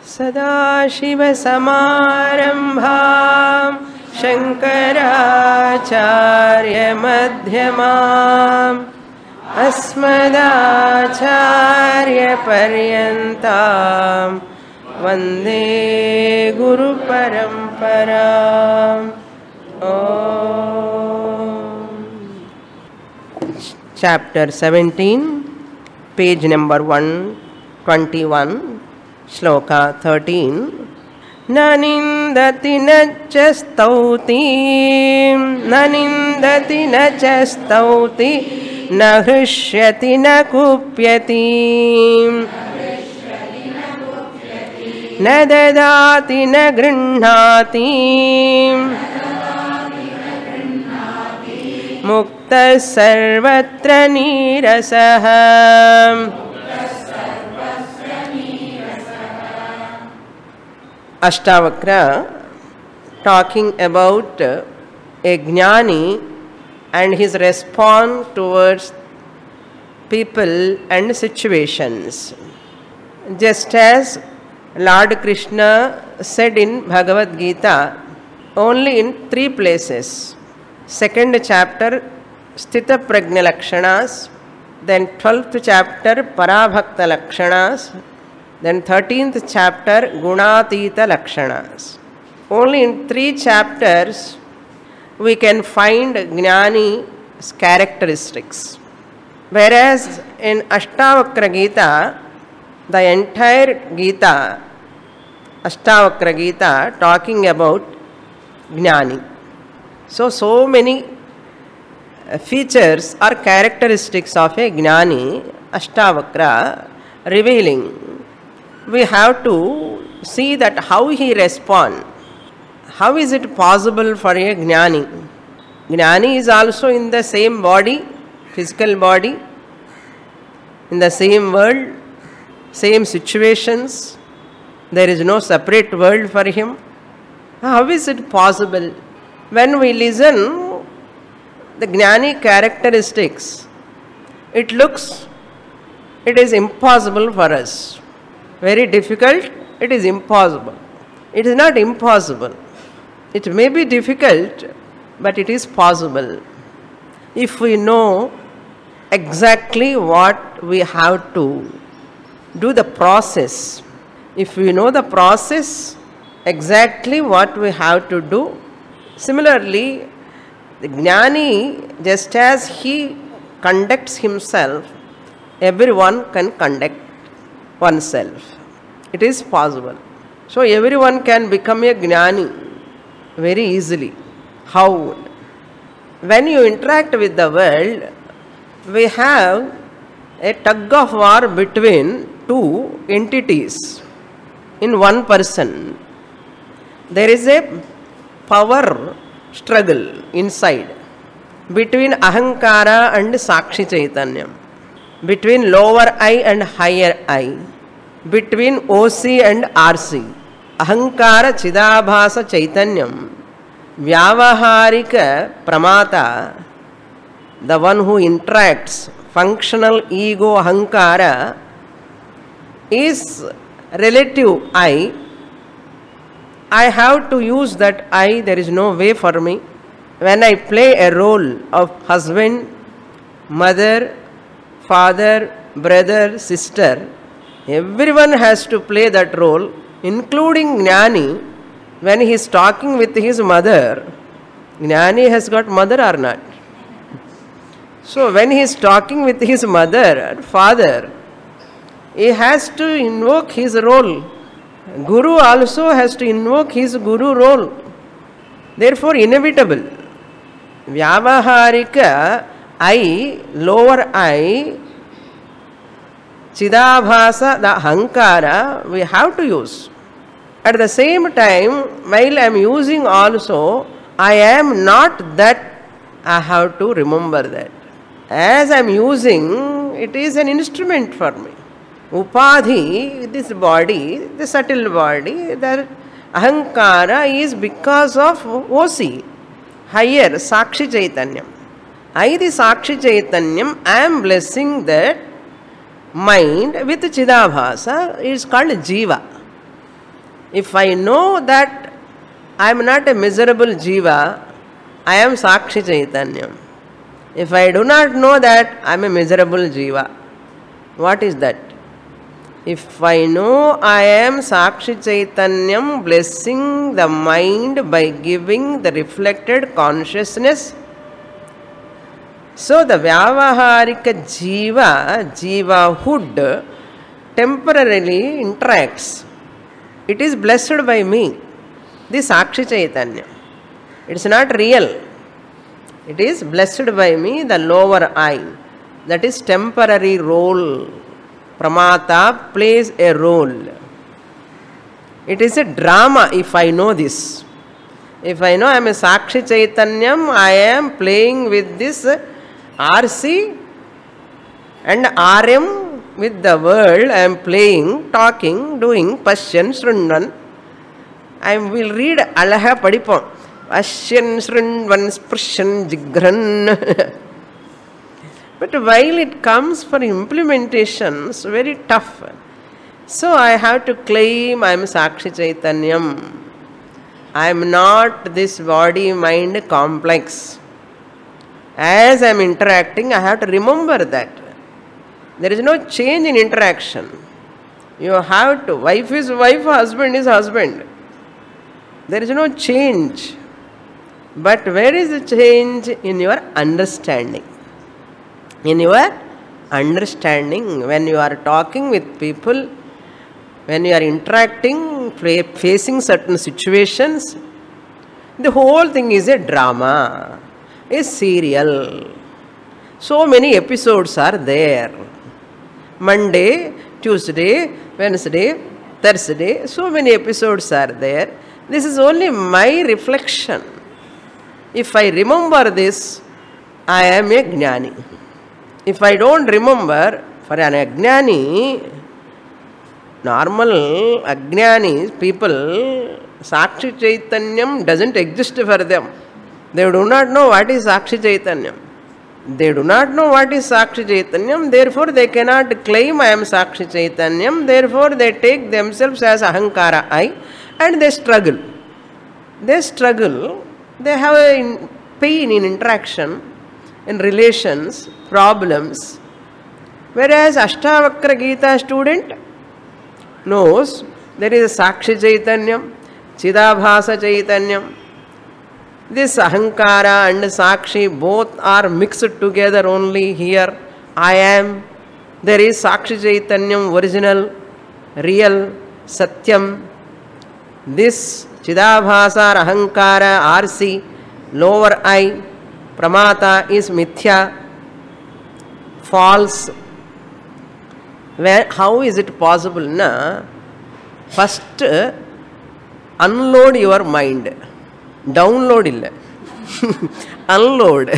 सदाशिवसमारम्भां शङ्कराचार्यमध्यमाम् अस्मदाचार्यपर्यन्तां वन्दे गुरुपरम्पराम्। Chapter 17, page number 121, Shloka 13. Na nindati na cha stauti, na nindati na cha stauti, na hrishyati na kupyati, na dadati na grinhati, mukta sarvatra nirasaha. Ashtavakra talking about a jnani and his response towards people and situations. Just as Lord Krishna said in Bhagavad Gita, only in 3 places. 2nd chapter Sthita Prajna Lakshanas, then 12th chapter Parabhakta Lakshanas, then 13th chapter Gunatita Lakshanas. Only in 3 chapters we can find Jnani's characteristics. Whereas in Ashtavakra Gita, the entire Gita, Ashtavakra Gita, talking about Jnani. So many features or characteristics of a Jnani, Ashtavakra revealing. We have to see that how he responds. How is it possible for a Jnani? Jnani is also in the same body, physical body, in the same world, same situations. There is no separate world for him. How is it possible? When we listen the Jnani characteristics, it is impossible for us. Very difficult, it is impossible. It is not impossible. It may be difficult, but it is possible. If we know exactly what we have to do the process, if we know the process, exactly what we have to do. Similarly, the Jnani, just as he conducts himself, everyone can conduct oneself. It is possible. So everyone can become a Jnani very easily. How? When you interact with the world, we have a tug of war between 2 entities in one person. There is a power struggle inside between Ahankara and Sakshi Chaitanyam, between lower I and higher I, between OC and RC. Ahankara Chidabhasa Chaitanyam, Vyavaharika Pramata, the one who interacts, functional ego Ahankara, is relative I. I have to use that I, there is no way for me. When I play a role of husband, mother, father, brother, sister, everyone has to play that role, including Jnani. When he is talking with his mother, Jnani has got mother or not? So when he is talking with his mother and father, he has to invoke his role. Guru also has to invoke his guru role. Therefore, inevitable. Vyavaharika, I, lower I, Chidabhasa, the Hankara, we have to use. At the same time, while I am using also, I am not that, I have to remember that. As I am using, it is an instrument for me. Upadhi, this body, the subtle body, the Ahankara is because of OC, higher, Sakshi Chaitanyam. I, the Sakshi Chaitanyam, I am blessing that mind with Chidabhasa, is called Jiva. If I know that I am not a miserable jiva, I am Sakshi Chaitanyam. If I do not know that I am a miserable jiva, what is that? If I know I am Sakshi Chaitanyam, blessing the mind by giving the reflected consciousness, so the Vyavaharika jivahood temporarily interacts. It is blessed by me, the Sakshi Chaitanya. It is not real. It is blessed by me, the lower I. That is temporary role. Pramata plays a role. It is a drama if I know this. If I know I am a Sakshi Chaitanyam, I am playing with this RC and RM with the world. I am playing, talking, doing, Pashyan, Shrunvan. I will read Alaha Padipam. Pashyan, Shrunvan, Sprshan, Jigran. But while it comes for implementation, it's very tough. So I have to claim I am Sakshi Chaitanyam. I am not this body-mind complex. As I am interacting, I have to remember that. There is no change in interaction. You have to. Wife is wife, husband is husband. There is no change. But where is the change? In your understanding. In your understanding, when you are talking with people, when you are interacting, facing certain situations, the whole thing is a drama, a serial. So many episodes are there. Monday, Tuesday, Wednesday, Thursday, so many episodes are there. This is only my reflection. If I remember this, I am a Jnani. If I don't remember, for an Ajnani, normal Ajnani people, Sakshi Chaitanyam doesn't exist for them. They do not know what is Sakshi Chaitanyam. They do not know what is Sakshi Chaitanyam, therefore they cannot claim I am Sakshi Chaitanyam, therefore they take themselves as Ahankara I and they struggle. They struggle, they have a pain in interaction, in relations, problems. Whereas Ashtavakra Gita student knows there is a Sakshi Chaitanyam, Chidabhasa Chaitanyam. This Ahankara and Sakshi both are mixed together only here. I am. There is Sakshi Chaitanyam, original, real, Satyam. This Chidabhasa, Ahankara, RC, lower I, Pramata is Mithya, false. How is it possible? Na? First, unload your mind. Download illa. Unload.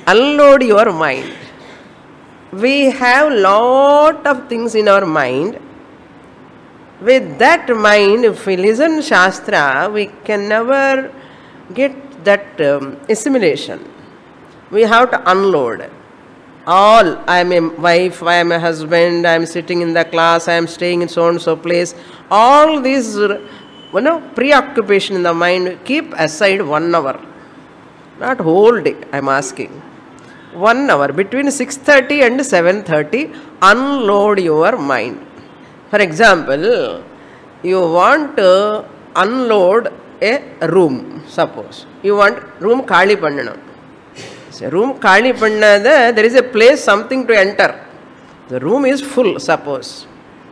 Unload your mind. We have lot of things in our mind. With that mind, if we listen Shastra, we can never get that assimilation. We have to unload. All, I am a wife, I am a husband, I am sitting in the class, I am staying in so and so place. All these preoccupation in the mind, keep aside 1 hour. Not whole day, I am asking. 1 hour, between 6:30 and 7:30, unload your mind. For example, you want to unload a room, suppose. You want room Kali Pandanam. So room Kali Pandanam, there is a place, something to enter. The room is full, suppose.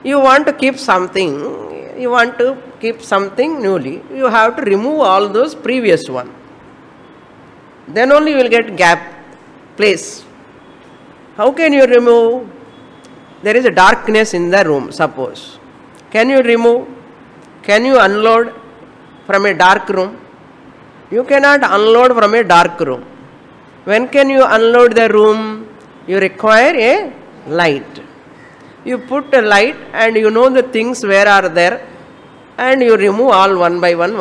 You want to keep something, newly. You have to remove all those previous one. Then only you will get gap, place. How can you remove? There is a darkness in the room, suppose. Can you remove? Can you unload from a dark room? You cannot unload from a dark room. When can you unload the room? You require a light. You put a light and you know the things where are there and you remove all one by one.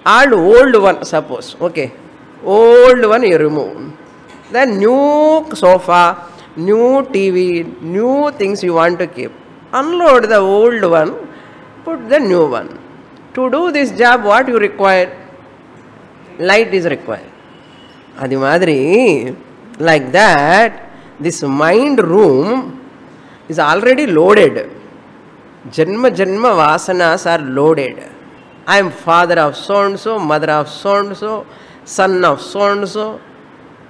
All old one, suppose. Okay. Old one you remove. Then new sofa, new TV, new things you want to keep. Unload the old one, put the new one. To do this job, what you require? Light is required. Adi madri, like that, this mind room is already loaded. Janma Janma vasanas are loaded. I am father of so and so, mother of so and so, son of so and so,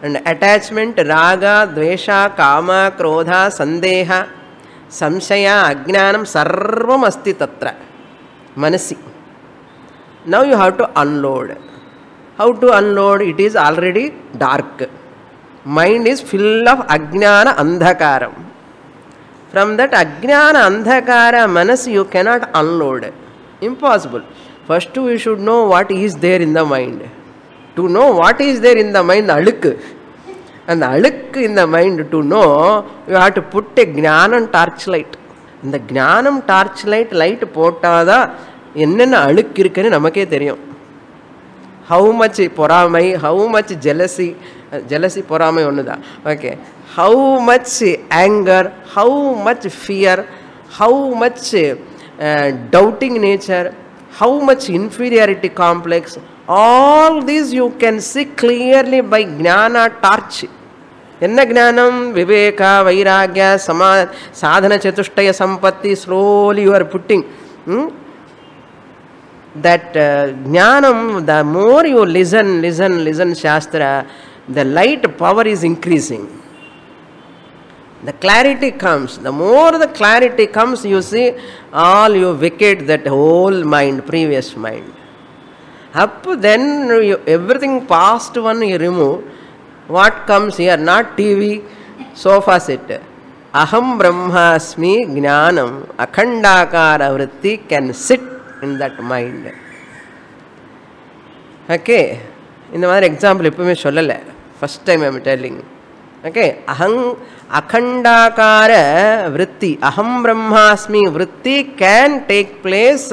and attachment, raga, dvesha, kama, krodha, sandeha, samshaya, ajnanam, sarvam asti tatra. Manasi. Now you have to unload. How to unload? It is already dark. Mind is full of ajnana andhakaram. From that ajnana andhakara manas you cannot unload. Impossible. First we should know what is there in the mind. To know what is there in the mind, aluk. And the aluk in the mind to know, you have to put a jnanam torchlight. In the jnanam torchlight light potada, enna aluk irukku namakke theriyum. How much poramai, how much jealousy, jealousy poramai onnuda. Okay. How much anger, how much fear, how much doubting nature, how much inferiority complex, all these you can see clearly by jnana torch. Enna jnanam, viveka, vairagya, sadhana chatushtaya sampatti, slowly you are putting. That jnanam, the more you listen Shastra, the light power is increasing. The clarity comes. The more the clarity comes, you see, all you vacate that whole mind, previous mind. Up then, everything past one you remove. What comes here? Not TV, sofa set. Aham Brahmasmi Jnanam, Akhandakara Vritti can sit in that mind. Okay. In the example, first time I am telling. Okay. Aham Akhandakara Vritti, Aham Brahmasmi Vritti can take place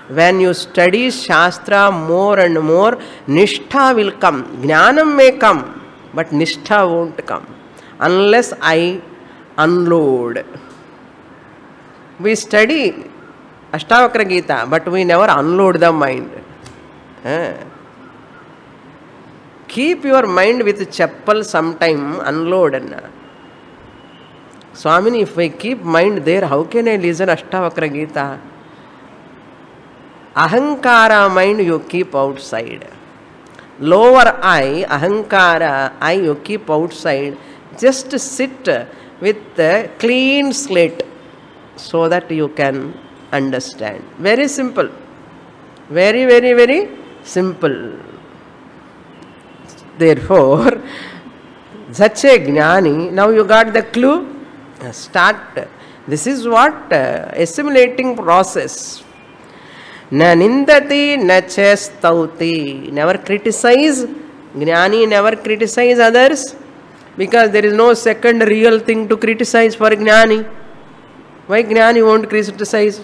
when you study Shastra more and more. Nishtha will come. Jnanam may come. But Nishtha won't come unless I unload. We study Ashtavakra Gita, but we never unload the mind. Keep your mind with chappal sometime, unload. Swamini, if I keep mind there, how can I listen Ashtavakra Gita? Ahankara mind you keep outside. Lower eye, ahankara eye you keep outside. Just sit with a clean slate so that you can understand. Very simple. Very, very, very simple. Therefore, such a jnani, now you got the clue. Start. This is what assimilating process. Na nindati na chestauti. Never criticize. Jnani never criticize others. Because there is no second real thing to criticize for Jnani. Why Jnani won't criticize?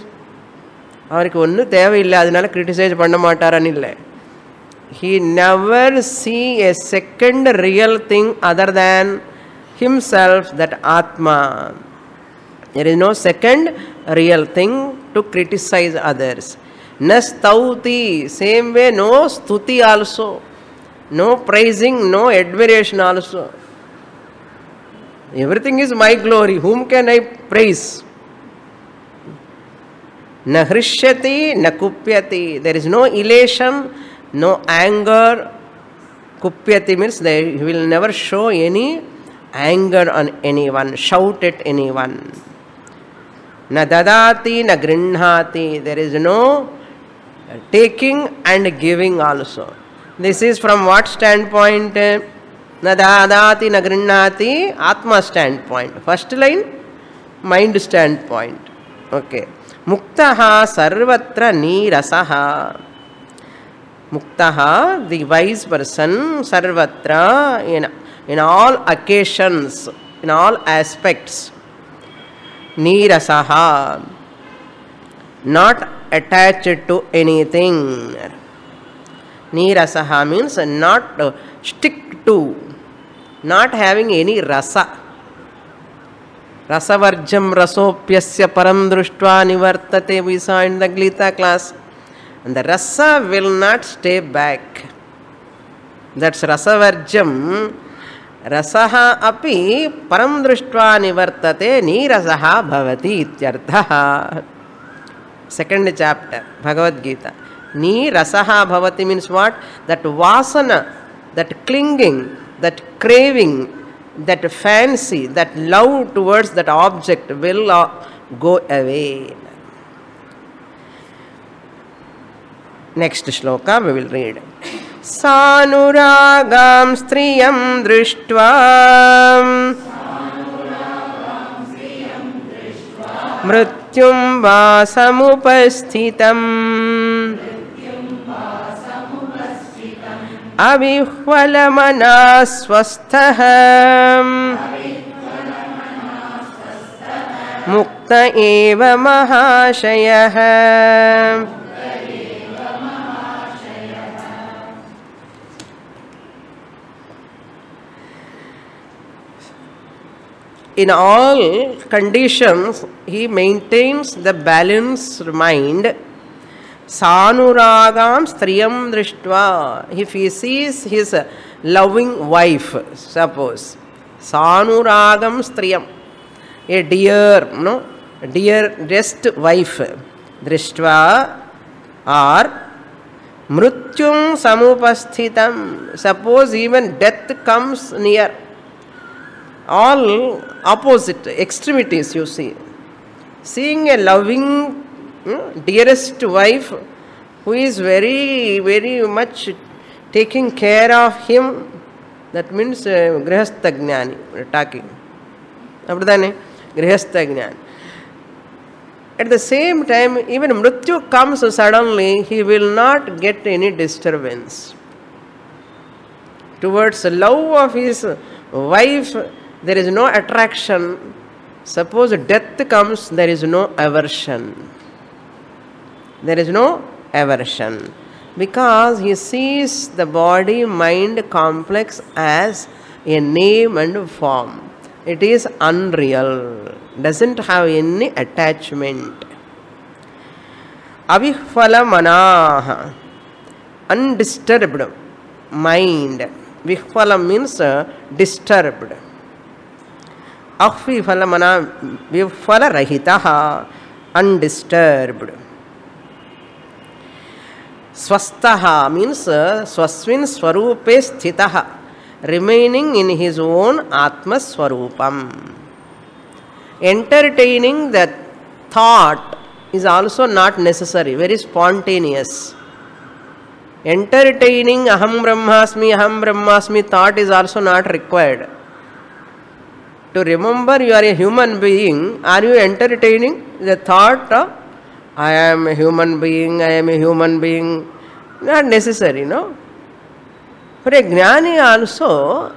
He never see a second real thing other than himself, that Atma. There is no second real thing to criticize others. Na stauti, same way no stuti also. No praising, no admiration also. Everything is my glory. Whom can I praise? Na hrishyati, na kupyati. There is no elation, no anger. Kupyati means he will never show any anger on anyone, shout at anyone. Na dadati, na grinhati. There is no taking and giving also. This is from what standpoint? Na dadati, na grinhati, Atma standpoint. First line, mind standpoint. Okay. Muktaha sarvatra nirasaha. Muktaha, the wise person, sarvatra, in all occasions, in all aspects. Nirasaha, not attached to anything. Nirasaha means not stick to, not having any rasa. Rasavarjam rasopyasya param društva nivartate, we saw in the Gita class. And the rasa will not stay back. That's rasavarjam. Rasaha api param društva nivartate nirasaha bhavati ityartha. Second chapter, Bhagavad Gita. Ni rasaha bhavati means what? That vasana, that clinging, that craving, that fancy, that love towards that object will go away. Next shloka we will read. Sanuragam striyam drishtva mrityum va samupasthitam avihvalamana swasthah mukta eva mahashayah. In all conditions, he maintains the balanced mind. Sanuragam striyam drishtva. If he sees his loving wife, suppose, Sanuragam striyam, a dear, dearest wife, drishtva, or mrutyum samupasthitam. Suppose even death comes near. All opposite extremities you see. Seeing a loving, dearest wife who is very, very much taking care of him, that means grihastha jnani, we are talking. Grihastha jnani. At the same time, even mrityu comes suddenly, he will not get any disturbance. Towards the love of his wife, there is no attraction. Suppose death comes, there is no aversion. There is no aversion. Because he sees the body-mind complex as a name and form. It is unreal. Doesn't have any attachment. Avihvala manaha. Undisturbed mind. Vihvala means disturbed. Ahvifala mana vifala rahitaha, undisturbed. Swastaha means swasvin swarupe sthitaha, remaining in his own atma swarupam. Entertaining the thought is also not necessary, very spontaneous. Entertaining aham brahmasmi thought is also not required. To remember you are a human being, are you entertaining the thought of I am a human being, I am a human being? Not necessary, no? For a jnani also,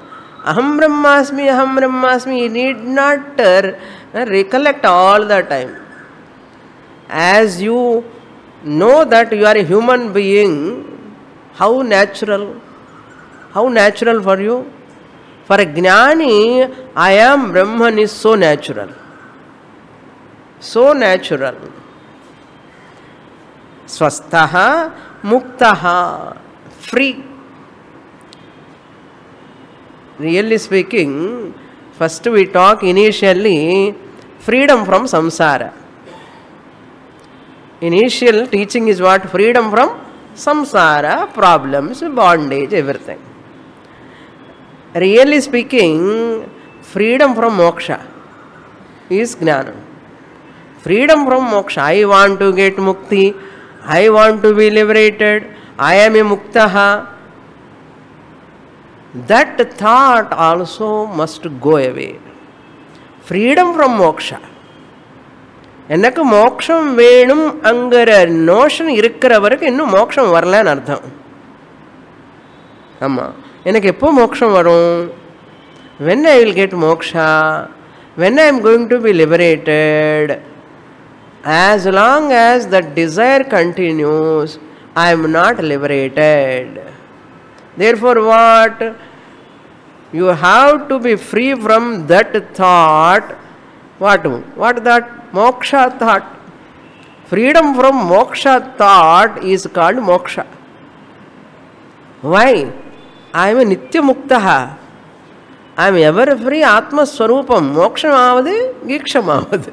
aham brahmasmi, he need not recollect all the time. As you know that you are a human being, how natural for you? For a jnani, I am Brahman is so natural. So natural. Swastaha, muktaha, free. Really speaking, first we talk initially freedom from samsara. Initial teaching is what? Freedom from samsara, problems, bondage, everything. Really speaking, freedom from moksha is jnana. Freedom from moksha. I want to get mukti. I want to be liberated. I am a muktaha. That thought also must go away. Freedom from moksha. எனக்கு மோட்சம் வேணும் அங்கற notion இருக்கிறவருக்கு இன்னும் மோட்சம் வரலன்னு அர்த்தம். ஆமா, எனக்கு எப்போ மோட்சம் வரும்? When I will get moksha? When I am going to be liberated? As long as that desire continues, I am not liberated. Therefore what? You have to be free from that thought What? What that? Moksha thought. Freedom from moksha thought is called moksha. Why? I am a nitya muktaha. I am ever free Atma Swarupam. Moksham avadu, giksham avadu.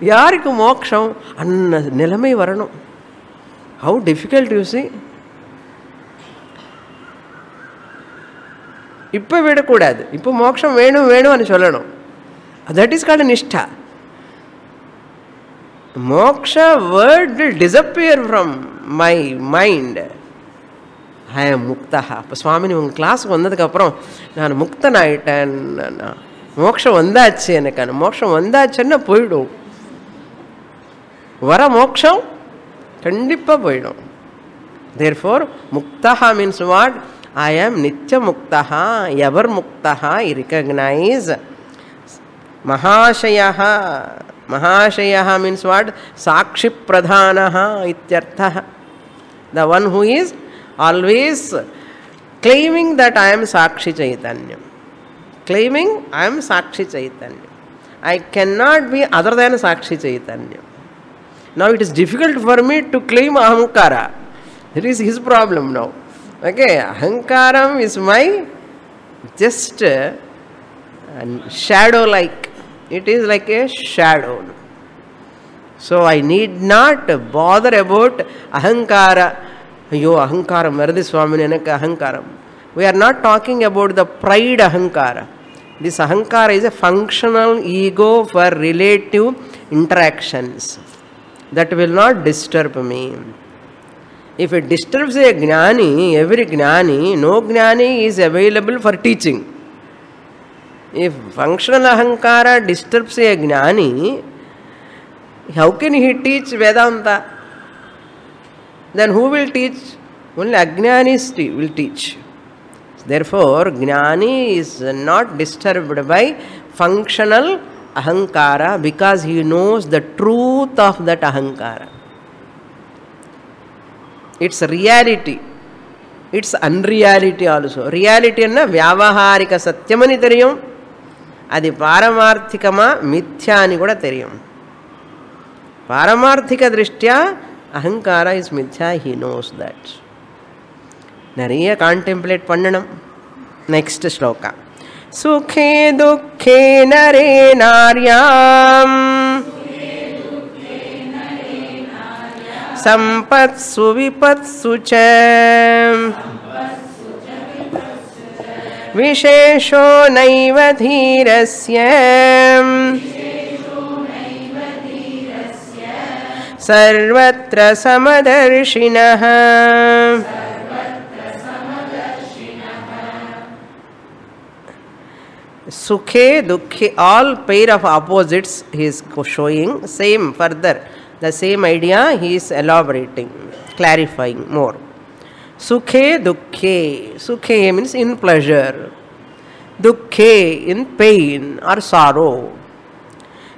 Yarikku moksham anna nilamai varanam. How difficult you see. இப்போ விடக்கூடாது. இப்போ மோட்சம் வேணும் வேணும்னு சொல்லணும். That is called nishtha. Moksha word will disappear from my mind. I am muktaha. இப்போ சுவாமி உங்கள் கிளாஸுக்கு வந்ததுக்கப்புறம் நான் முக்தன் ஆகிட்டேன், மோட்சம் வந்தாச்சு, எனக்கு அந்த மோட்சம் வந்தாச்சுன்னா போயிடும். வர மோட்சம் கண்டிப்பாக போயிடும். Therefore, muktaha means what? I am nitya muktaha, ever muktaha, recognize. Mahashayaha. Mahashayaha means what? Sakshi pradhanaha ityarthaha. The one who is always claiming that I am Sakshi Chaitanya. Claiming I am Sakshi Chaitanya. I cannot be other than Sakshi Chaitanya. Now it is difficult for me to claim ahankara. It is his problem now. Okay, ahankaram is my just shadow like. It is like a shadow. So I need not bother about ahankara. Ayyo, ahankaram, Varadi Swamini enakku ahankaram. We are not talking about the pride ahankara. This ahankara is a functional ego for relative interactions. That will not disturb me. If it disturbs a jnani, every jnani, no jnani is available for teaching. If functional ahankara disturbs a jnani, how can he teach Vedanta? Then who will teach? Only ajnanis will teach. Therefore, jnani is not disturbed by functional ahankara because he knows the truth of that ahankara. It's reality. It's unreality also. Reality enna vyavaharika satyamani theriyum. Adi paramarthikama mithya kuda theriyum. Paramarthika drishtya ahankara is mithya, he knows that. Nariya contemplate pannanam. Next shloka. Sukhe dukhe nare naryam sampatsu vipatsu cha vishesho naiva dhirasya sarvatra samadarshinaha. Sukhe, dukhe, all pair of opposites he is showing. Same further, the same idea he is elaborating, clarifying more. Sukhe, dukhe. Sukhe means in pleasure. Dukhe in pain or sorrow.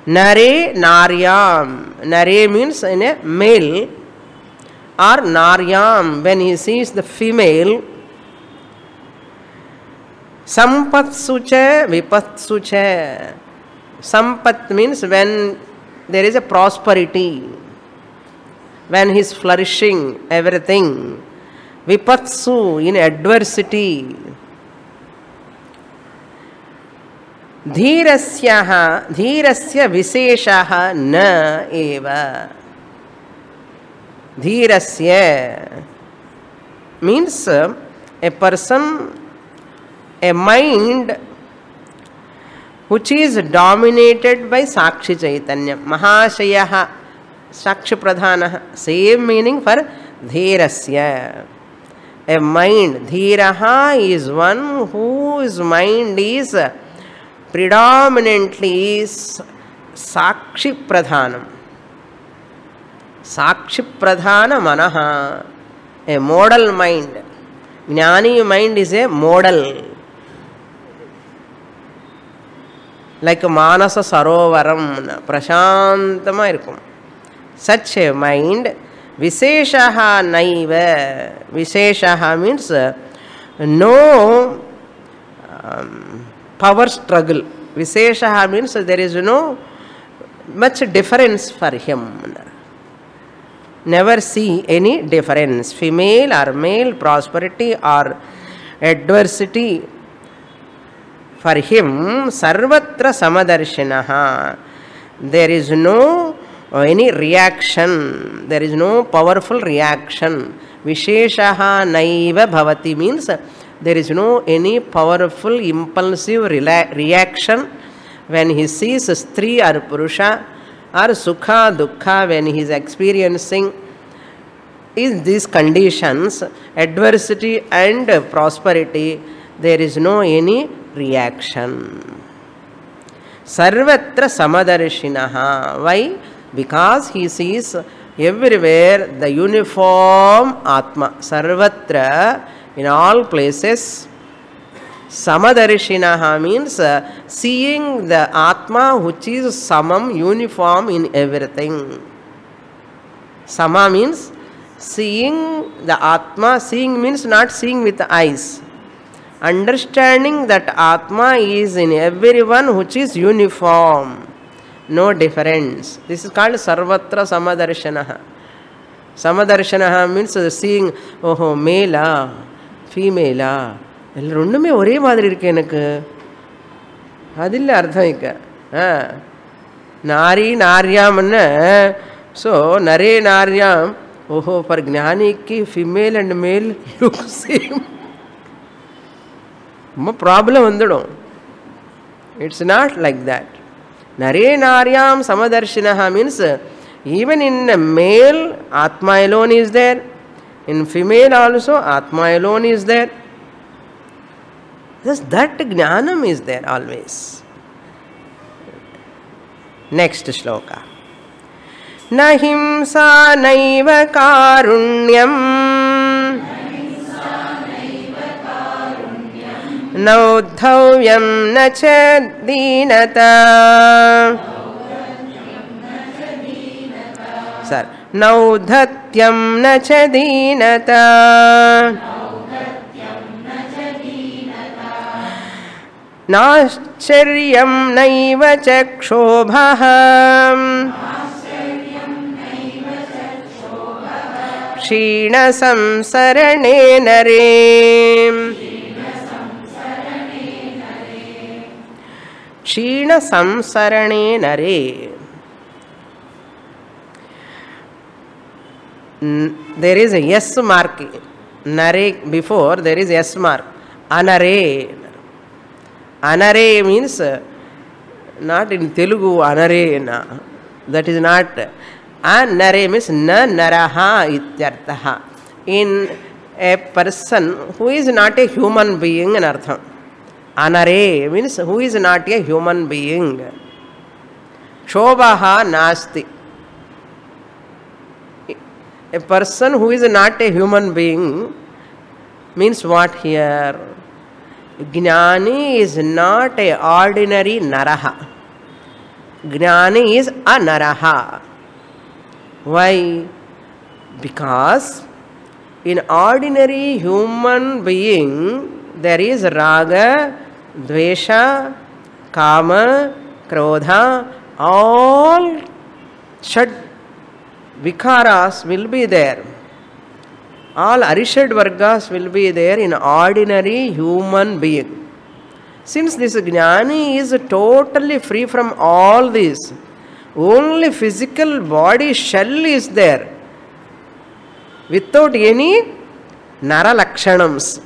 Nare, naryam. Nare means in a male, or naryam when he sees the female. Sampatsu cha, vipatsu cha. Sampat means when there is a prosperity, when he is flourishing everything. Vipatsu in adversity. Dhirasya visheshaha na eva. Dhirasya means a person, a mind which is dominated by Sakshi Chaitanya. Mahashayaha, Sakshi Pradhanaha. Same meaning for Dhirasya. A mind. Dhiraha is one whose mind is predominantly Sakshi Pradhanam. Sakshi Pradhana Manaha. A model mind. Jnani mind is a model. Like Manasa Sarovaram, Prashantama irukum. Such a mind, Visheshaha naiva. Visheshaha means no power struggle. Visheshaha means there is no much difference for him. Never see any difference. Female or male, prosperity or adversity. For him, sarvatra samadarshinaha. There is no any reaction. There is no powerful reaction. Visheshaha naiva bhavati means there is no any powerful impulsive reaction when he sees Stri or Purusha or Sukha, Dukkha, when he is experiencing in these conditions, adversity and prosperity, there is no any reaction. Sarvatra samadarshinaha. Why? Because he sees everywhere the uniform Atma. Sarvatra, in all places. Samadarshinaha means seeing the Atma which is samam, uniform in everything. Sama means seeing the Atma. Seeing means not seeing with the eyes. Understanding that Atma is in everyone which is uniform. No difference. This is called Sarvatra Samadarshanaha. Samadarshanaha means seeing, oh, male, female. ரெண்டுமே ஒரே மாதிரி இருக்கு எனக்கு. அதில் அர்த்தம் இக்க नारी नार्याम सो नरे नार्याम ओहो पर ज्ञानी की female and male look same problem वंदडो इट्स नॉट लाइक दैट नरे नार्याम समदर्शिनः means even in a male atma alone is there, in female also atma alone is there. Thus that jnanam is there always. Next shloka. Na himsa naiva karunyam na uddhavyam na cha deenata. Sir, naudhatyam na cha deenata. नाश्चर्यं naive चक्षोभः क्षीणसंसरणे Nare क्षीणसंसरणे Nare. There is a yes mark. Nare before there is yes mark. Anare. Anare means not in Telugu anare na. That is not. Anare means na naraha ityarthaha. In a person who is not a human being in artham. Anare means who is not a human being. Shobhaha nasti. A person who is not a human being means what here? Jnani is not a ordinary naraha. Jnani is a naraha. Why? Because in ordinary human being there is raga, dvesha, kama, krodha, all shad vikaras will be there. All arishad vargas will be there in ordinary human being. Since this jnani is totally free from all this, only physical body shell is there without any nara lakshanams.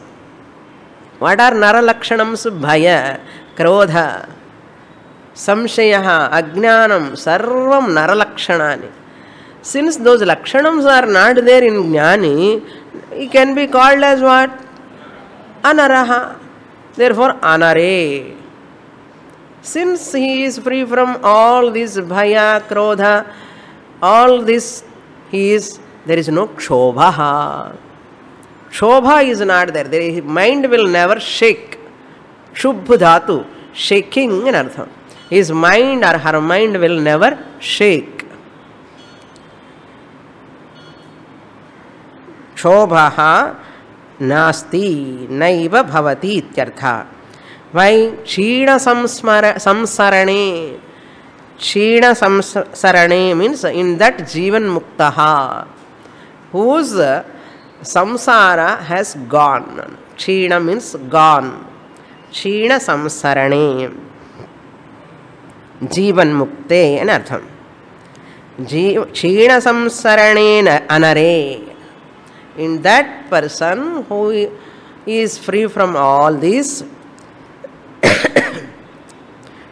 What are nara lakshanams? Bhaya, krodha, samshayaha, ajnanam, sarvam nara lakshanani. Since those lakshanams are not there in jnani, he can be called as what? Anaraha. Therefore, anare. Since he is free from all this bhaya, krodha, all this, there is no kshobha. Kshobha is not there. His mind will never shake. Shubh dhatu, shaking in artham. His mind or her mind will never shake. Shobhaha nasti naiva bhavati ityartha. Why? Kshina samsarane. Kshina samsarane means in that Jivan Muktaha, whose samsara has gone. Kshina means gone. Kshina samsarane. Jivan Mukte in artham. Kshina samsarane anare. In that person who is free from all these,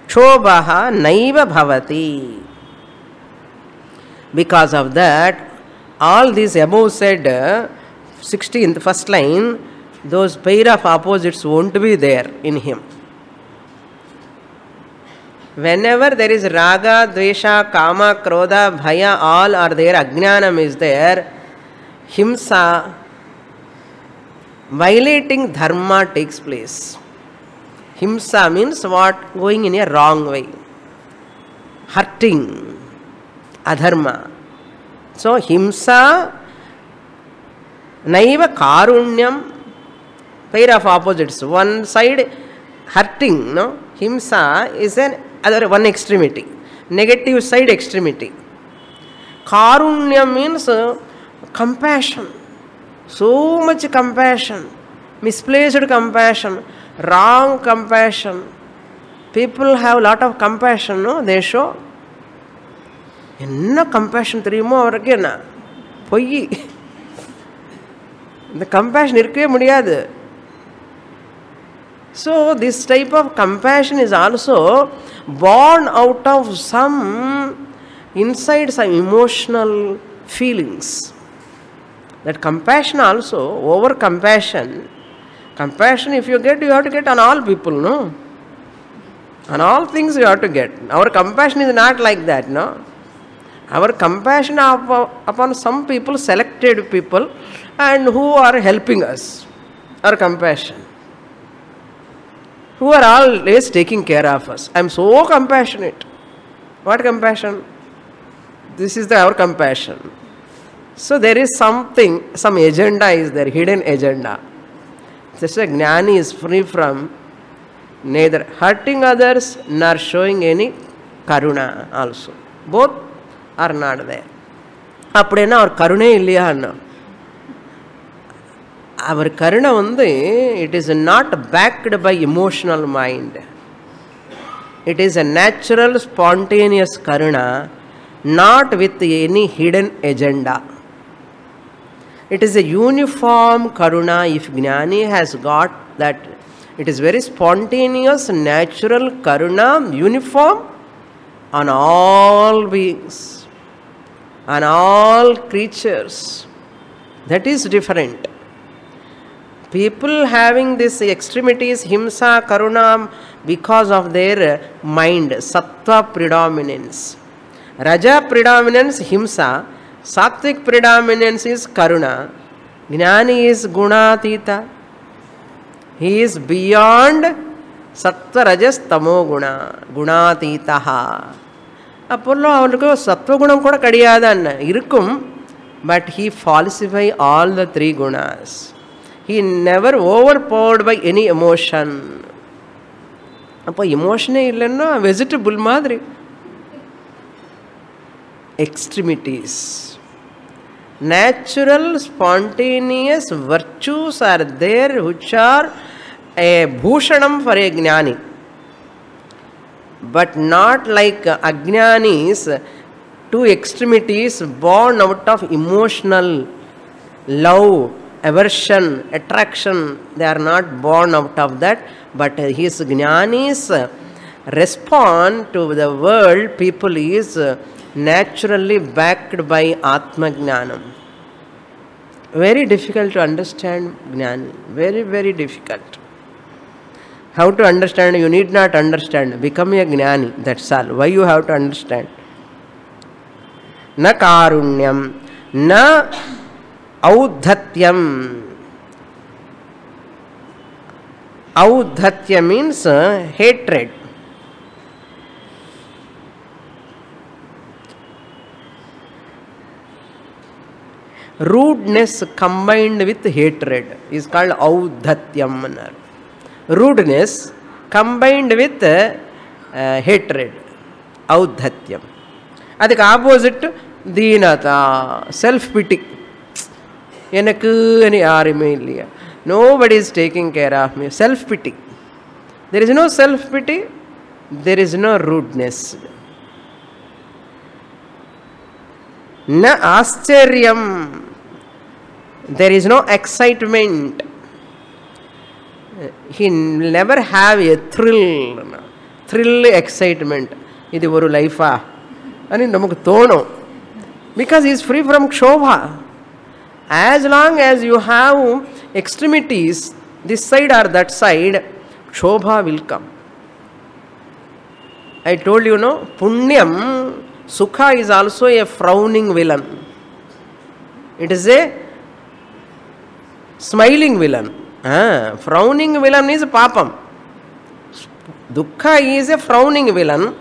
Shobhaha naiva bhavati. Because of that, all these above said 16th first line, those pair of opposites won't be there in him. Whenever there is raga, dvesha, kama, krodha, bhaya, all are there, ajnanam is there, himsa, violating dharma takes place. Himsa means what? Going in a wrong way. Hurting. Adharma. So, himsa, naiva karunyam, pair of opposites. One side, hurting, no? Himsa is one extremity. Negative side extremity. Karunyam means compassion. So much compassion. Misplaced compassion. Wrong compassion. People have a lot of compassion, no? They show. Enna compassion theriyumo avarku poi. The compassion irukave mudiyadhu. So this type of compassion is also born out of some inside some emotional feelings. That compassion also, over compassion. Compassion, if you get, you have to get on all people, no? On all things you have to get. Our compassion is not like that, no? Our compassion upon some people, selected people, and who are helping us. Our compassion. Who are always taking care of us. I am so compassionate. What compassion? This is our compassion. So there is something, some agenda is there, hidden agenda. Just like Jnani is free from neither hurting others nor showing any karuna also. Both are not there. Appadena our karune illaya anna. Our karuna it is not backed by emotional mind. It is a natural, spontaneous karuna, not with any hidden agenda. It is a uniform karuna. If Jnani has got that, it is very spontaneous, natural karuna, uniform on all beings, on all creatures. That is different. People having these extremities, himsa, karuna, because of their mind, sattva predominance. Raja predominance, himsa. Sattvic predominance is karuna. Jnani is gunatita. He is beyond sattva, rajas, tamo guna. Gunatitaha. Apollo avalukku sattva gunam kuda kadiyadana irukkum, but he falsifies all the three gunas. He never overpowered by any emotion. Appo emotion illenna vegetable madri. Extremities. Natural, spontaneous virtues are there which are a bhushanam for a jnani. But not like ajnanis, two extremities born out of emotional love, aversion, attraction. They are not born out of that, but his jnanis respond to the world, people is naturally backed by Atma Jnanam. Very difficult to understand Jnani. Very, very difficult. How to understand? You need not understand. Become a Jnani. That's all. Why you have to understand? Na karunyam, na audhatyam. Audhatya means hatred. Rudeness combined with hatred is called audhatyam. Rudeness combined with hatred. ఔద్ధత్యం. அதுக்கு opposite தீனதா, self பிட்டி. எனக்கு யாருமே இல்லையா, nobody is taking care of me. Self pity. There is no self pity, there is no rudeness. Na aschyaryam, there is no excitement. He will never have a thrill excitement. Idu oru life ah ani namakku thonum, because he is free from kshobha. As long as you have extremities, this side or that side, kshobha will come. I told you, no, punyam, sukha is also a frowning villain. It is a smiling villain. Frowning villain is papam. Dukkha is a frowning villain.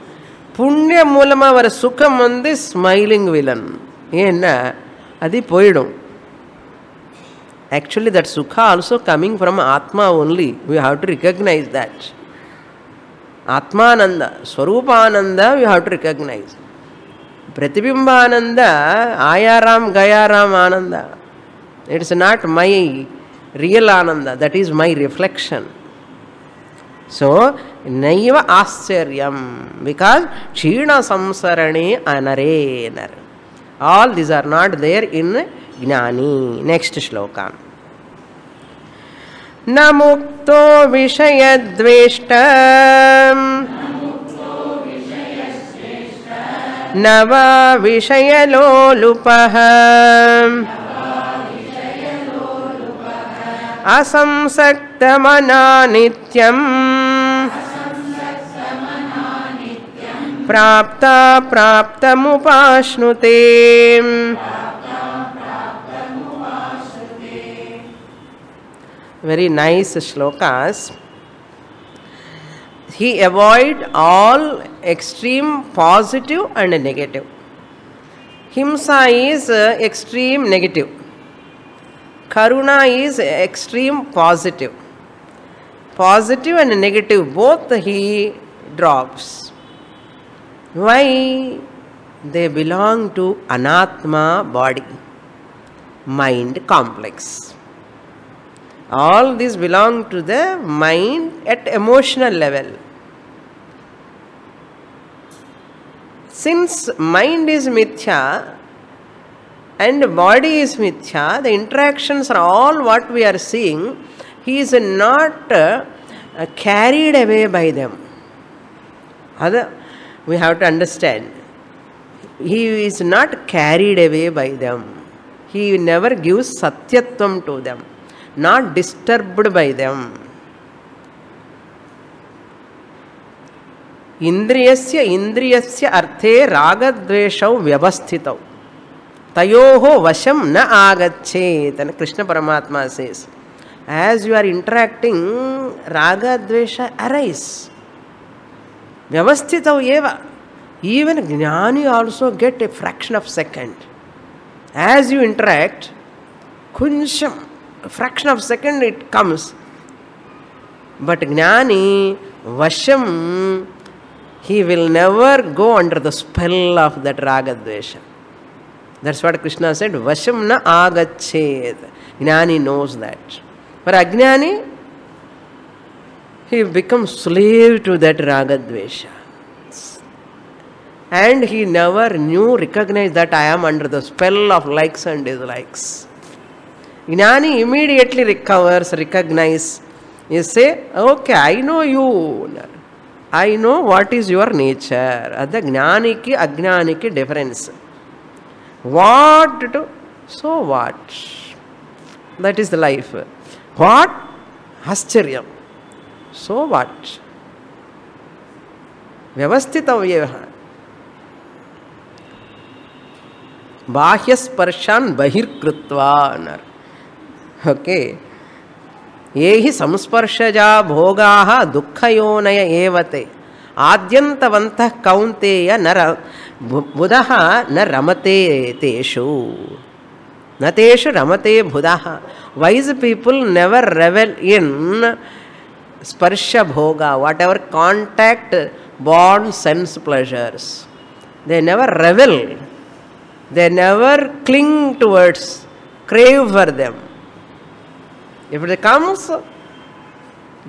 Punya moolama vara sukham vandu smiling villain. Enna adi poidum. Actually, that sukha also coming from Atma only. We have to recognize that. Atmananda, Swarupananda, we have to recognize. Pratibimbananda, Ayaram, Gayaram Ananda. It is not my real Ananda, that is my reflection. So, Naiva Aschyaryam, because China Samsarane Anarenar. All these are not there in Gnani. Next shloka. Na mukto vishayadveshta na va vishayalolupah asamsaktamana nityam prapta praptamupashnute. Very nice shlokas. He avoid all extreme positive and negative. Himsa is extreme negative. Karuna is extreme positive. Positive and negative both he drops. Why? They belong to anatma body, mind complex. All these belong to the mind at emotional level. Since mind is mithya and body is mithya, the interactions are all what we are seeing. He is not carried away by them. We have to understand. He is not carried away by them. He never gives satyatvam to them, not disturbed by them. Indriyasya indriyasya arthe ragadveshau vyavasthitau tayoho vasham na agachet. And Krishna Paramatma says, as you are interacting, ragadvesha arise. Vyavasthitau eva. Even Jnani also get a fraction of second. As you interact, kunsham, a fraction of second it comes. But Jnani, Vasham, he will never go under the spell of that ragadvesha. That's what Krishna said, Vasham na agachet. Jnani knows that. For Ajnani, he becomes slave to that ragadvesha. And he never recognized that I am under the spell of likes and dislikes. Jnani immediately recognize. You say, okay, I know you. I know what is your nature. That's Jnaniki, Ajnaniki difference. What to? So what? That is the life. What? Ascharyam. So what? Vyavasthitavyeha. Bahyasparshan bahirkrutva. Okay. Yehi samsparshaja bhogaha dukkhayonaya evate adyantavantah kaunteya nara buddha na ramate teshu. Nateshu ramate buddha. Wise people never revel in sparsha bhoga, whatever contact born sense pleasures. They never revel. They never cling towards, crave for them. If it comes,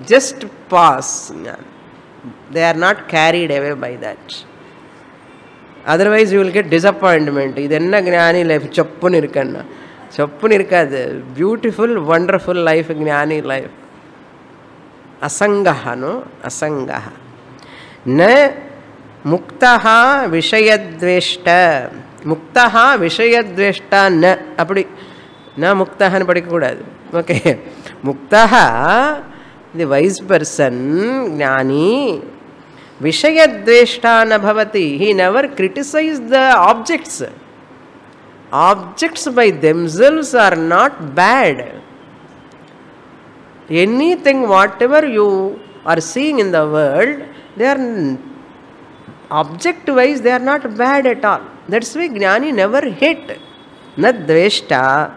just pass. They are not carried away by that. Otherwise you will get disappointment. Idenna gnani life chappunu irukkanna. Chappunu irukadu. Beautiful, wonderful life, gnani life. Asangaha, no? Asangaha. Na muktaha vishayadveshta. Muktaha vishayadveshta na. Appadi na muktaha nu padikkodadu. Okay. Muktaha, the wise person, gnani, vishayadveshta na bhavati. He never criticizes the objects. Objects by themselves are not bad. Anything, whatever you are seeing in the world, they are object-wise, they are not bad at all. That's why Gnani never hate. Na dveshta,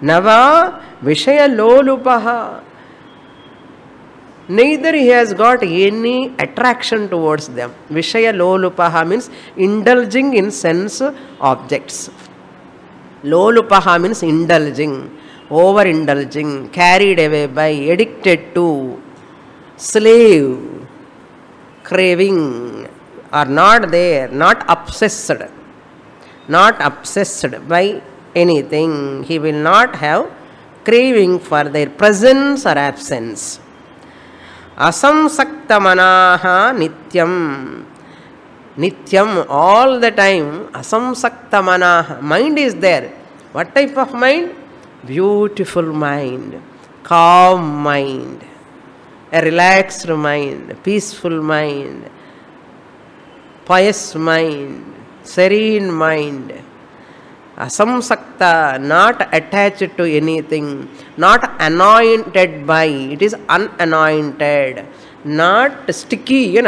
nava vishaya lolupaha. Neither he has got any attraction towards them. Vishaya lolupaha means indulging in sense objects. Lolupaha means indulging, overindulging, carried away by, addicted to, slave, craving are not there, not obsessed by anything. He will not have craving for their presence or absence. Asamsakta manaha nityam. Nityam, all the time. Asamsakta manaha. Mind is there. What type of mind? Beautiful mind, calm mind, a relaxed mind, peaceful mind, pious mind, serene mind. Asamsakta, not attached to anything, not anointed by, it is unanointed, not sticky.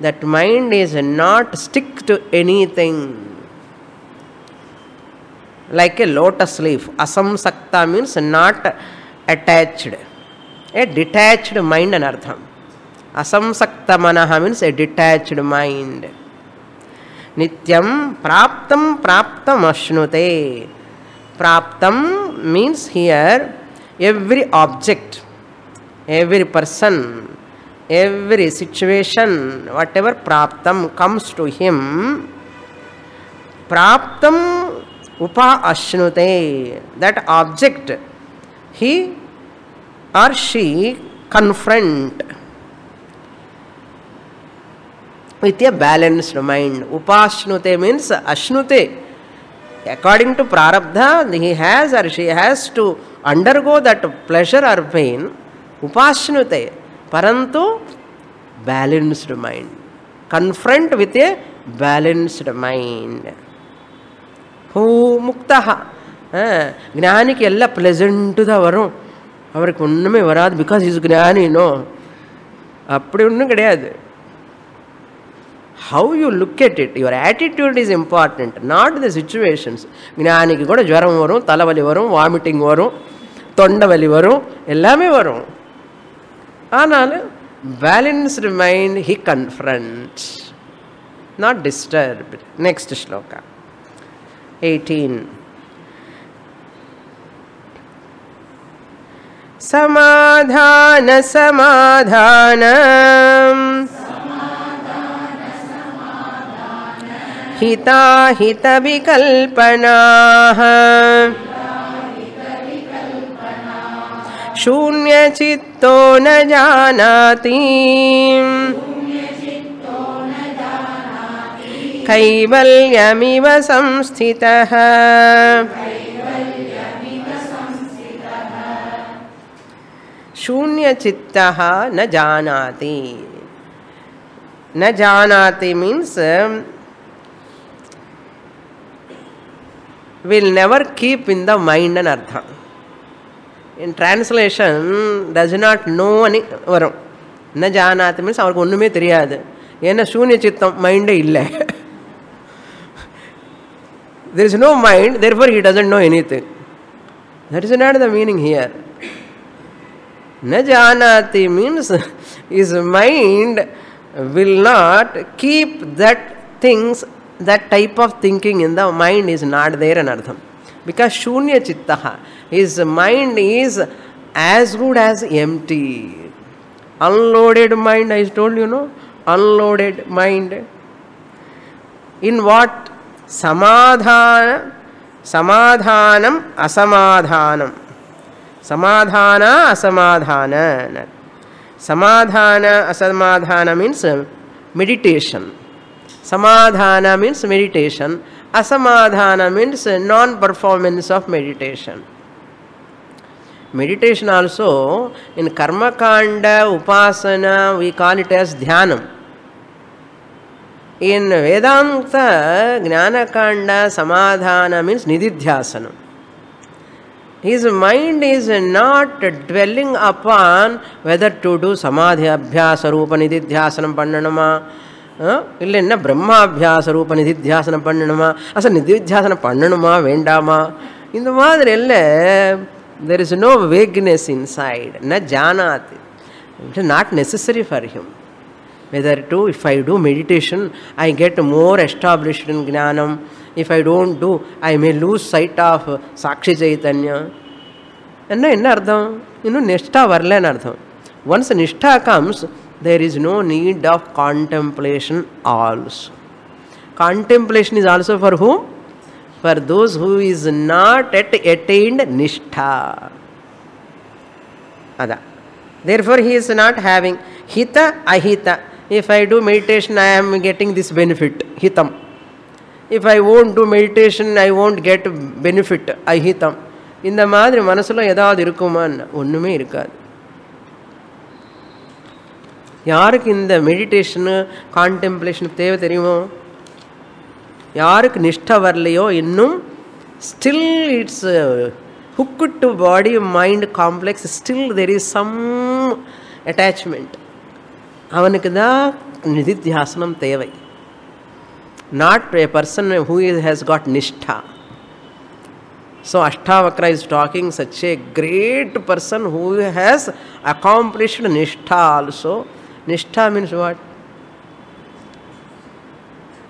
That mind is not stick to anything. Like a lotus leaf. Asamsakta means not attached. A detached mind anartham. Asamsakta manaha means a detached mind. Nityam praptam praptam ashnute. Praptam means here every object, every person, every situation, whatever praptam comes to him, praptam upa ashnute, that object he or she confront with a balanced mind. Upashnute means ashnute. According to prarabdha, he has or she has to undergo that pleasure or pain. Upashnute, parantu balanced mind. Confront with a balanced mind. Who muktaha. Gnani ki ella pleasant da varum. Avarku onnume varadu because he is gnani, no. Appadi onnu kediyadu. How you look at it, your attitude is important, not the situations. Gnani ki kuda jvaram varum, talavali varum, vomiting varum, tondavali varum, ellame varum. Anal balanced mind he confronts, not disturbed. Next shloka. 18. Samadhana samadhanam hita hita vikalpanah shunya chitto na janati kaivalyamiva samsthitah. Shunya chittaha na janati. Na janati means will never keep in the mind and artha. In translation, does not know any varum. Na janati means avarku onnume theriyadu. Ena shunya chittam mind illa. There is no mind, therefore he doesn't know anything. That is not the meaning here. Na janati means his mind will not keep that things, that type of thinking in the mind is not there in Ardham. Because Shunya Chittaha, his mind is as good as empty. Unloaded mind, I told you, no? Unloaded mind. In what? Samadhanam, asamadhanam. Samadhana, asamadhana. Samadhana, asamadhana means meditation. Samadhana means meditation. Asamadhana means non-performance of meditation. Meditation also, in Karma Kanda, Upasana, we call it as Dhyanam. In Vedanta, Jnana Kanda, Samadhana means Nididhyasana. His mind is not dwelling upon whether to do Samadhi Abhyasa Rupa Nididhyasanam Pandanama, இல்லைன்னா பிரம்மாபியாச ரூப நிதித்தியாசனம் பண்ணணுமா, அசல் நிதித்தியாசனம் பண்ணணுமா வேண்டாமா, இந்த மாதிரி இல்லை. There is no vagueness inside. Na janati. It is not necessary for him. Whether to, if I do meditation, I get more established in Jnanam. If I don't do, I may lose sight of Sakshi Chaitanya. And enna ardham? Nishtha varla en ardham. Once Nishtha comes, there is no need of contemplation also. Contemplation is also for whom? For those who is not yet attained Nishtha. Ada. Therefore, he is not having Hita, Ahita. If I do meditation, I am getting this benefit, Hitam. If I won't do meditation, I won't get benefit, Ahitam. In the Madri Manasula Yadad Irukuman, Unnume Irukad. Yark in the meditation, contemplation, Teva Terimo. Yark Nishtha Varlayo innum, still it's hooked to body mind complex, still there is some attachment. Avanikada Nididhyasanam Tevai. Not a person who has got Nishtha. So Ashtavakra is talking such a great person who has accomplished Nishtha also. Nishtha means what?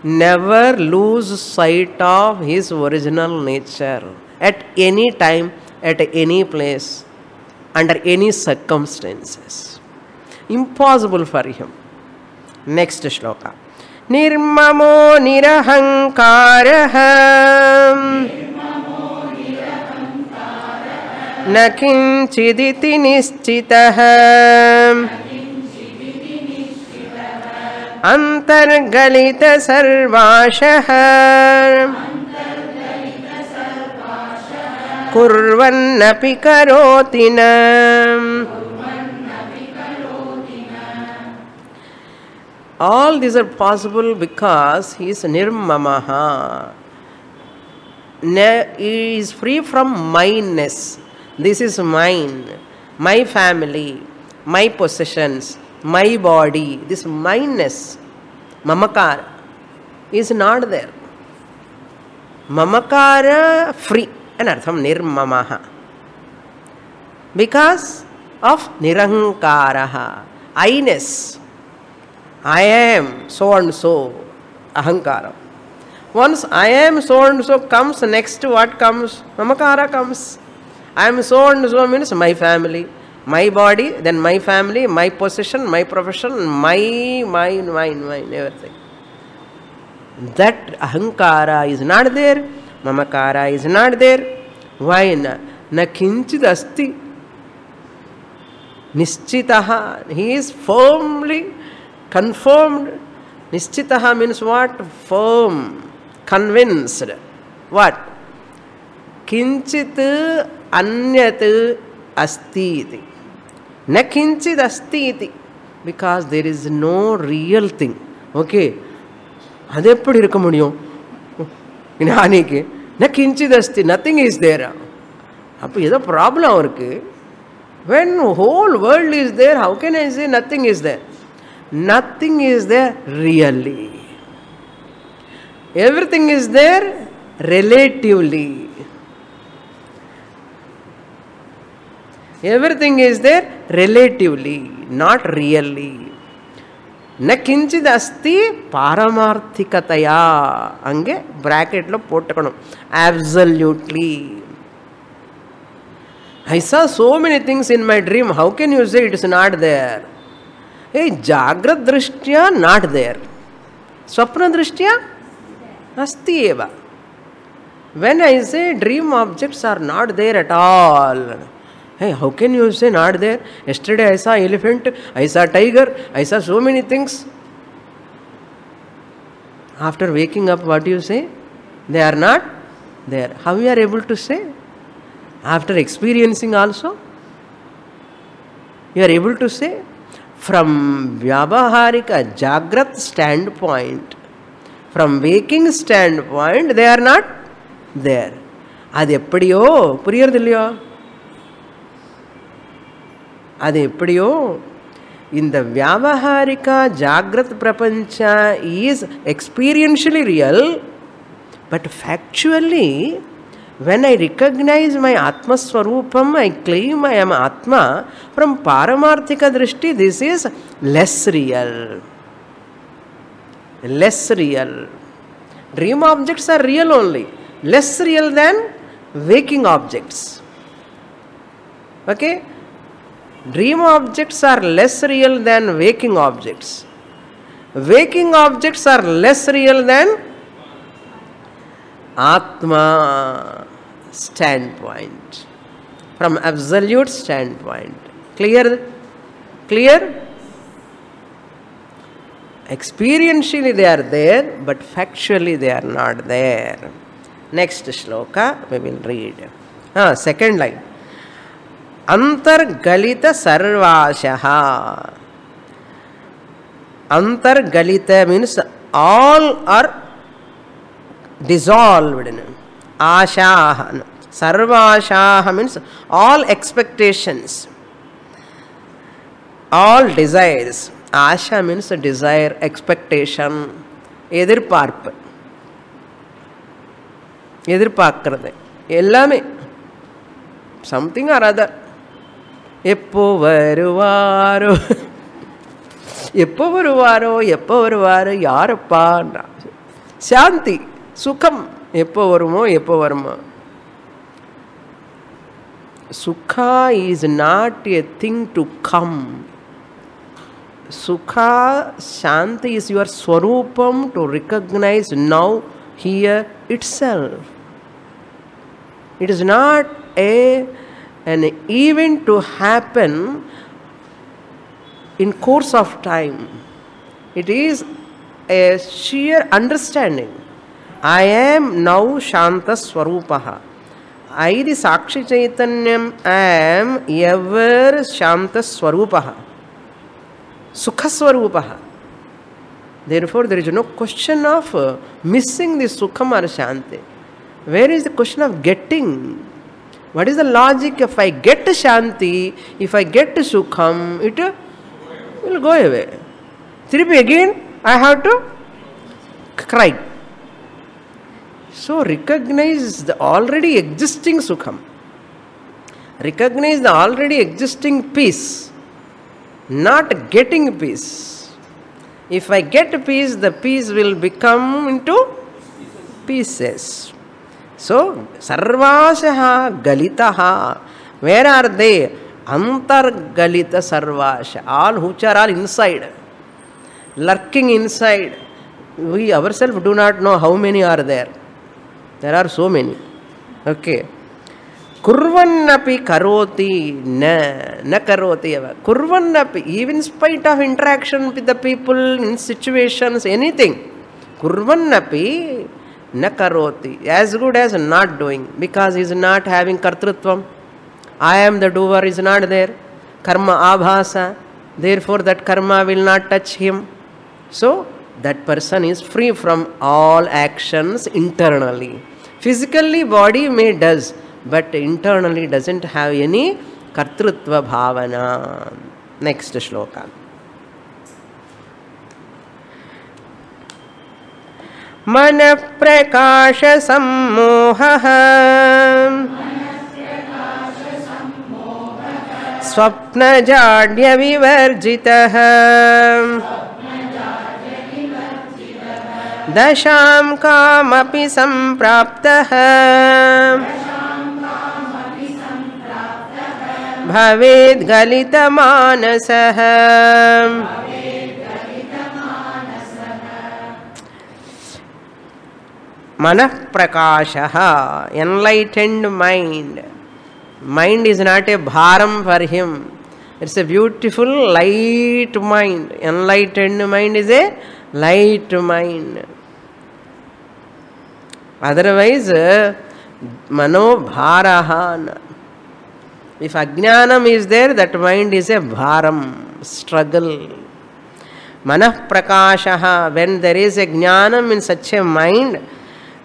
Never lose sight of his original nature at any time, at any place, under any circumstances. Impossible for him. Next shloka. Nirmamo nirahankaraha na kinchiditi nischitaha antargalita sarvashaha kurvannapi karotina. All these are possible because he is nirmamaha. He is free from mineness. This is mine, my family, my possessions, my body. This mineness, mamakara, is not there. Mamakara free. Anartham nirmamaha. Because of nirahankaraha, I-ness. I am so and so, ahankara. Once I am so and so comes, next what comes? Mamakara comes. I am so and so means my family, my body, then my family, my possession, my profession, mine, everything. That ahankara is not there, mamakara is not there. Why na? Na kinchid asti. Nischitaha. He is firmly confirmed. Nischitaha means what? Firm, convinced. What? Kinchit anyat asti iti. Na kinchit asti iti. Because there is no real thing. Okay. Adu eppadi irukka mudiyum? Gnanike na kinchit asti. Nothing is there. Appo edho problem irukku. When whole world is there, how can I say nothing is there? Nothing is there really. Everything is there relatively. Everything is there relatively, not really. न किंचित अस्ति पारमार्थिकतया अंगे bracket लो पोट्टुकोनु absolutely. I saw so many things in my dream. How can you say it is not there? Hey, Jagrat Drishtya not there. Swapna Drishtya asti eva. When I say dream objects are not there at all, hey, how can you say not there? Yesterday I saw elephant, I saw tiger, I saw so many things. After waking up, what do you say? They are not there. How you are able to say? After experiencing also, you are able to say? From Vyavaharika, Jagrat standpoint, from waking standpoint, they are not there. அது எப்படியோ புரியறது இல்லையோ? அது எப்படியோ இந்த வியாவஹாரிகா ஜாகிரத் பிரபஞ்ச is experientially real, but factually when I recognize my Atma Swarupam, I claim I am Atma, from Paramarthika Drishti this is less real. Less real. Dream objects are real only. Less real than waking objects. Okay? Dream objects are less real than waking objects. Waking objects are less real than Atma standpoint. From absolute standpoint. Clear? Clear? Experientially they are there, but factually they are not there. Next shloka we will read. Second line. Antargalita sarvashaha. Antargalita means all are dissolved. Ashaha. Sarvashaha means all expectations, all desires. Asha means a desire, expectation, எதிர்பார்ப்பு, எதிர்பார்க்கிறது எல்லாமே something or other. எப்போ வருவாரோ எப்போ வருவாரோ எப்போ வருவாரோ யாரப்பா சாந்தி சுகம் எப்போ வருமோ எப்போ வருமோ. Sukha is not a thing to come. Sukha, Shanti is your Swarupam to recognize now, here itself. It is not an event to happen in course of time. It is a sheer understanding. I am now Shanta Swarupaha. I, the Sakshi Chaitanyam, am ever Shanta Swarupaha. Sukha Swarupaha. Therefore, there is no question of missing the Sukham or Shanti. Where is the question of getting? What is the logic? If I get Shanti, if I get Sukham, it will go away. Thirupi again, I have to cry. So, recognize the already existing Sukham. Recognize the already existing peace. Not getting peace. If I get peace, the peace will become into pieces. So, sarvashaha galitaha. Where are they? Antargalita sarvasha. All which are all inside. Lurking inside. We ourselves do not know how many are there. There are so many. Okay. Kurvannapi karoti na karoti eva. Kurvannapi, even in spite of interaction with the people, in situations, anything. Kurvannapi na karoti. As good as not doing. Because he is not having kartrutvam. I am the doer is not there. Karma abhasa. Therefore that karma will not touch him. So that person is free from all actions internally. Physically body may does, but internally doesn't have any kartrutva bhavana. Next shloka. Mana prakasha sammohaha swapna jadya vivarjitaha दशां कामपि सम्प्राप्तः भवेद् गलितमानसः। मनः प्रकाशः, enlightened mind. Mind is not a bharam for him. It's a beautiful light mind. Enlightened mind is a light mind. Otherwise, mano bharaha. If ajnanam is there, that mind is a bharam, struggle. Manah prakashaha, when there is a jnanam in such a mind,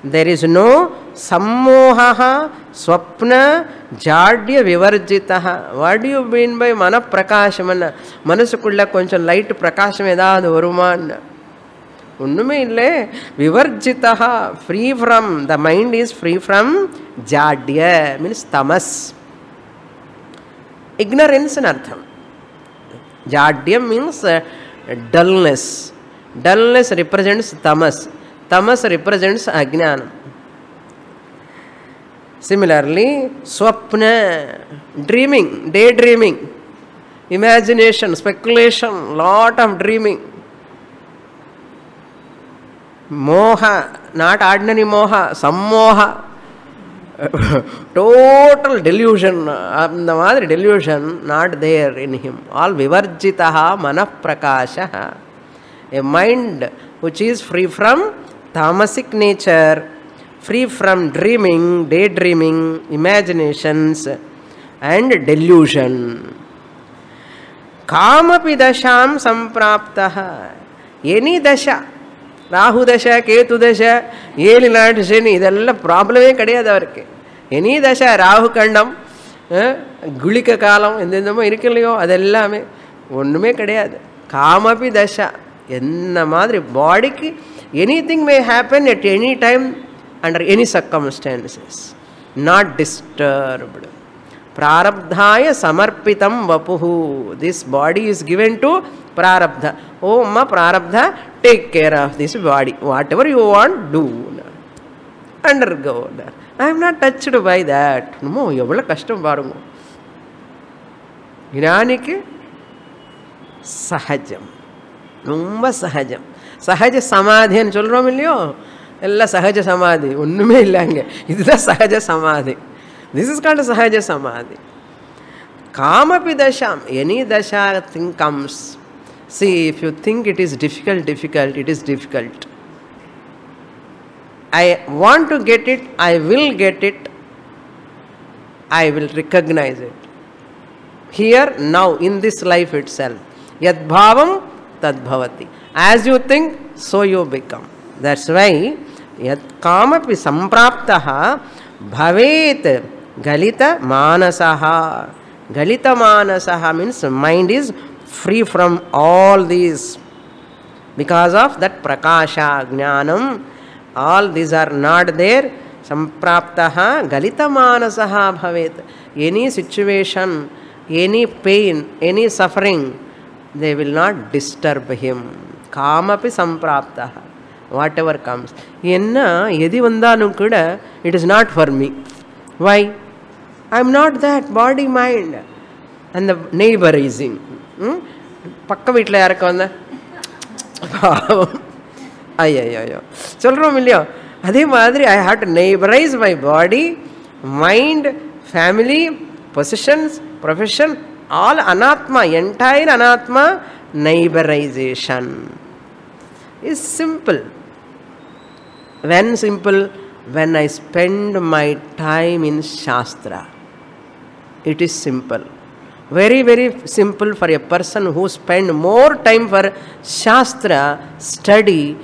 there is no sammohaha, swapna, jadya vivarjitaha. What do you mean by mana prakashamana? Manasukulla koncham light prakasham edadu varuman. Unnume ille vivarjitaha, free from, the mind is free from jadya, means tamas. Ignorance in artham. Jadya means dullness. Dullness represents tamas. Tamas represents ajnanam. Similarly, swapna, dreaming, daydreaming, imagination, speculation, lot of dreaming. Moha, not ordinary moha, sammoha, total delusion, the madri delusion not there in him. All vivarjitaha manah prakashaha. A mind which is free from tamasic nature, free from dreaming, daydreaming, imaginations and delusion. Kamapi dasham sampraptaha. Any dasha, Rahu dasha, Ketu dasha, Yelinat Sheni, idella problem kadiyadu avarku. Any dasha, Rahu kandam, Gulika kalam, endendamo irukkalliyo adellame onnume kadiyadu. Kamapi dasha, enna madri body ki anything may happen at any time under any circumstances, not disturbed. Prarabdhaya samarpitam vapuhu. This body is given to prarabdha. Oh ma prarabdha, take care of this body. Whatever you want, do. Undergo. I am not touched by that. No, evvala kashtam varungo. Jnaniki sahajam. Rumba sahajam. Sahaja samadhi and solrom illiyo. Ella sahaja samadhi. Unnume illange. Idha sahaja samadhi. This is called sahaja samadhi. Kamapi dasham. Any dasha thing comes. See, if you think it is difficult, it is difficult. I want to get it, I will get it, I will recognize it. Here, now, in this life itself. Yad bhavam, tad bhavati. As you think, so you become. That's why, yad kamapi sampraptaha bhavet galita manasaha. Galita manasaha means mind is free from all these. Because of that prakasha, jnanam, all these are not there. Sampraptaha galita manasaha bhavet. Any situation, any pain, any suffering, they will not disturb him. Kamapi sampraptaha. Whatever comes. Yenna yedi vandanu kuda, it is not for me. Why? I am not that body mind. And the neighborizing. Pakka veetla yarukku vanda? Ayyo. Solrom illiyo. Adhe madri I have to neighborize my body, mind, family, possessions, profession, all anatma, entire anatma, neighborization. Is simple. When simple? When I spend my time in Shastra. It is simple. Very, very simple for a person who spend more time for Shastra, study,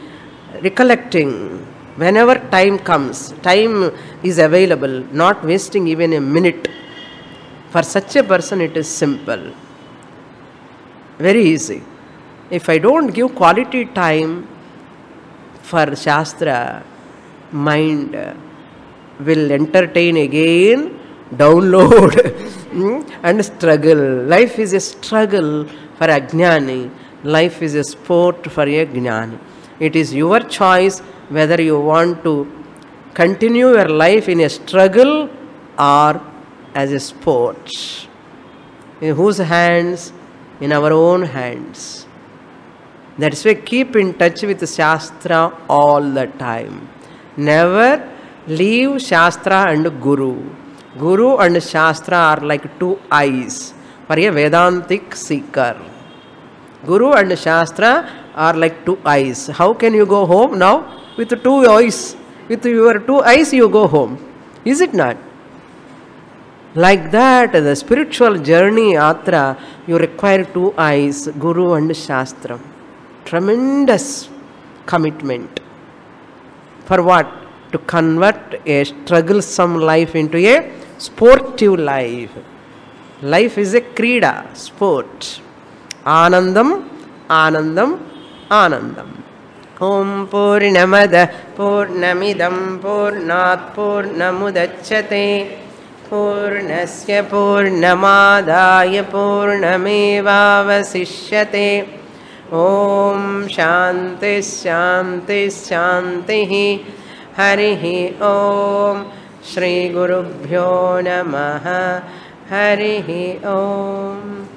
recollecting. Whenever time comes, time is available, not wasting even a minute. For such a person, it is simple. Very easy. If I don't give quality time for Shastra, mind will entertain again, download and struggle. Life is a struggle for a jnani. Life is a sport for a jnani. It is your choice whether you want to continue your life in a struggle or as a sport. In whose hands? In our own hands. That's why keep in touch with Shastra all the time. Never leave Shastra and Guru. Guru and Shastra are like two eyes for a Vedantic seeker. Guru and Shastra are like two eyes. How can you go home now? With two eyes. With your two eyes you go home. Is it not? Like that, the spiritual journey, Yatra, you require two eyes, Guru and Shastra. Tremendous commitment. For what? To convert a strugglesome life into a sportive life. Life is a krida, sport. Anandam, Anandam, Anandam. Om Purnamada Purnamidam Purnat Purnamudachyate Purnasya Purnamadaya Purnamevavasishyate. Om Shanti Shanti Shanti. Harihi Om. Shri Gurubhyo Namaha. Harihi Om.